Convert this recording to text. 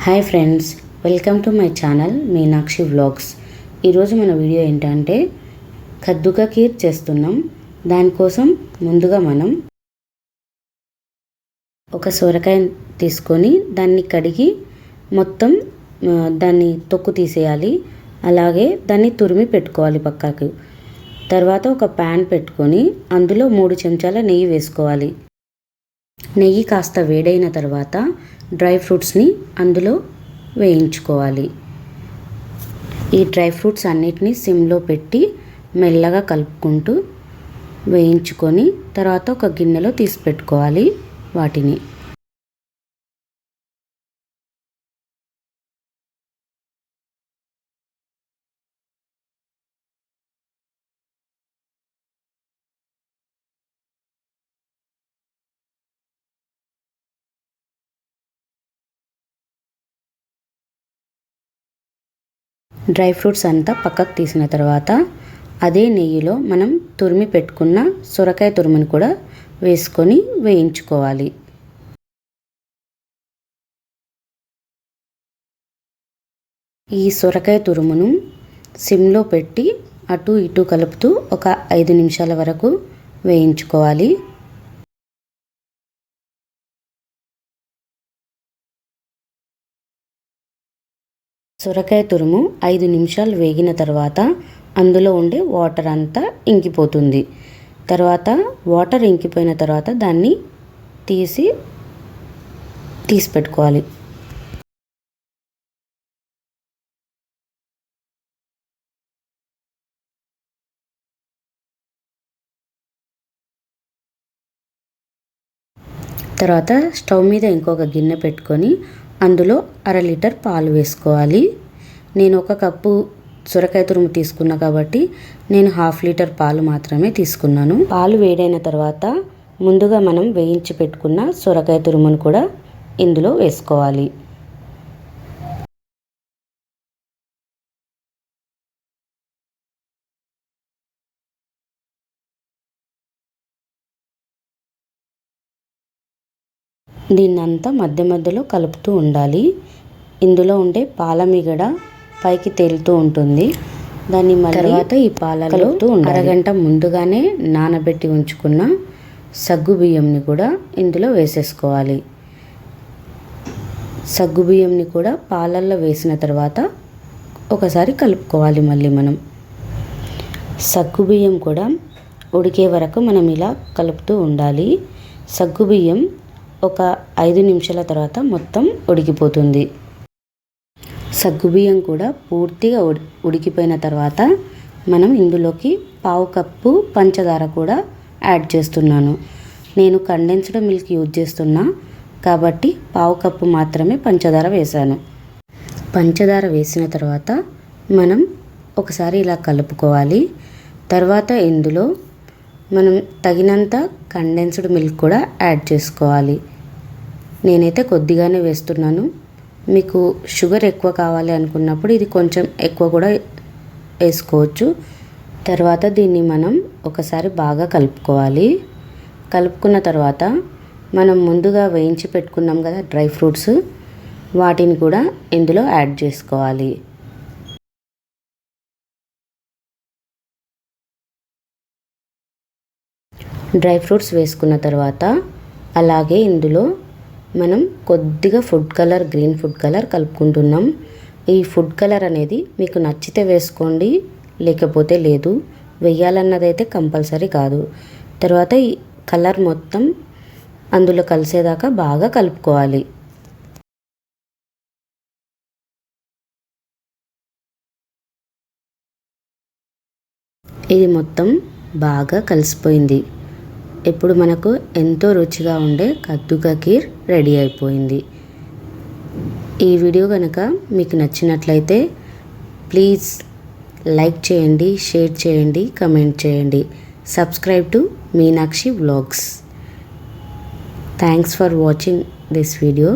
Hi friends, welcome to my channel Meenakshi vlogs. ఈరోజు మన video ఏంటంటే కద్దుకా ఖీర్ చేస్తున్నాం. దానికోసం ముందుగా మనం ఒక సొరకాయ తీసుకొని దాన్ని కడిగి మొత్తం దాన్ని తొక్కు తీసేయాలి. అలాగే దాన్ని తురిమి పెట్టుకోవాలి పక్కకు. తర్వాత ఒక ప్యాన్ పెట్టుకొని అందులో 3 చెంచాల నెయ్యి వేసుకోవాలి. నెయ్యి కాస్త వేడైన తర్వాత డ్రై ఫ్రూట్స్ని అందులో వేయించుకోవాలి. ఈ డ్రై ఫ్రూట్స్ అన్నిటినీ సిమ్లో పెట్టి మెల్లగా కలుపుకుంటూ వేయించుకొని తర్వాత ఒక గిన్నెలో తీసి పెట్టుకోవాలి వాటిని. డ్రై ఫ్రూట్స్ అంతా పక్కకు తీసిన తర్వాత అదే నెయ్యిలో మనం తురిమి పెట్టుకున్న సొరకాయ తురుమును కూడా వేసుకొని వేయించుకోవాలి. ఈ సొరకాయ తురుమును సిమ్లో పెట్టి అటు ఇటు కలుపుతూ ఒక 5 నిమిషాల వరకు వేయించుకోవాలి. సొరకాయ తురుము 5 నిమిషాలు వేగిన తర్వాత అందులో ఉండే వాటర్ అంతా ఇంకిపోతుంది. తర్వాత వాటర్ ఇంకిపోయిన తర్వాత దాన్ని తీసి పెట్టుకోవాలి. తర్వాత స్టవ్ మీద ఇంకొక గిన్నె పెట్టుకొని అందులో 1/2 లీటర్ పాలు వేసుకోవాలి. నేను 1 కప్పు సొరకాయ తురుము తీసుకున్నా కాబట్టి నేను 1/2 లీటర్ పాలు మాత్రమే తీసుకున్నాను. పాలు వేడైన తర్వాత ముందుగా మనం వేయించి పెట్టుకున్న సొరకాయ తురుమును కూడా ఇందులో వేసుకోవాలి. దీన్నంతా మధ్య మధ్యలో కలుపుతూ ఉండాలి. ఇందులో ఉండే పాల మీగడ పైకి తేలుతూ ఉంటుంది. దాన్ని తర్వాత ఈ పాలలో అరగంట ముందుగానే నానబెట్టి ఉంచుకున్న సగ్గు బియ్యంని కూడా ఇందులో వేసేసుకోవాలి. సగ్గు బియ్యంని కూడా పాలల్లో వేసిన తర్వాత ఒకసారి కలుపుకోవాలి. మళ్ళీ మనం సగ్గు బియ్యం కూడా ఉడికే వరకు మనం ఇలా కలుపుతూ ఉండాలి. సగ్గు బియ్యం ఒక 5 నిమిషాల తర్వాత మొత్తం ఉడికిపోతుంది. సగ్గుబియ్యం కూడా పూర్తిగా ఉడికిపోయిన తర్వాత మనం ఇందులోకి 1/2 కప్పు పంచదార కూడా యాడ్ చేస్తున్నాను. నేను కండెన్స్డ్ మిల్క్ యూజ్ చేస్తున్నా కాబట్టి 1/2 కప్పు మాత్రమే పంచదార వేశాను. పంచదార వేసిన తర్వాత మనం ఒకసారి ఇలా కలుపుకోవాలి. తర్వాత ఇందులో మనం తగినంత కండెన్స్డ్ మిల్క్ కూడా యాడ్ చేసుకోవాలి. నేనైతే కొద్దిగానే వేస్తున్నాను. మీకు షుగర్ ఎక్కువ కావాలి అనుకున్నప్పుడు ఇది కొంచెం ఎక్కువ కూడా వేసుకోవచ్చు. తర్వాత దీన్ని మనం ఒకసారి బాగా కలుపుకోవాలి. కలుపుకున్న తర్వాత మనం ముందుగా వేయించి పెట్టుకున్నాం కదా డ్రై ఫ్రూట్స్, వాటిని కూడా ఇందులో యాడ్ చేసుకోవాలి. డ్రై ఫ్రూట్స్ వేసుకున్న తర్వాత అలాగే ఇందులో మనం కొద్దిగా గ్రీన్ ఫుడ్ కలర్ కలుపుకుంటున్నాం. ఈ ఫుడ్ కలర్ అనేది మీకు నచ్చితే వేసుకోండి, లేకపోతే లేదు. వేయాలన్నదైతే కంపల్సరీ కాదు. తర్వాత ఈ కలర్ మొత్తం అందులో కలిసేదాకా బాగా కలుపుకోవాలి. ఇది మొత్తం బాగా కలిసిపోయింది. ఇప్పుడు మనకు ఎంతో రుచిగా ఉండే కద్దుకా ఖీర్ రెడీ అయిపోయింది. ఈ వీడియో కనుక మీకు నచ్చినట్లయితే ప్లీజ్ లైక్ చేయండి, షేర్ చేయండి, కమెంట్ చేయండి. Subscribe to Meenakshi vlogs. Thanks for watching this video.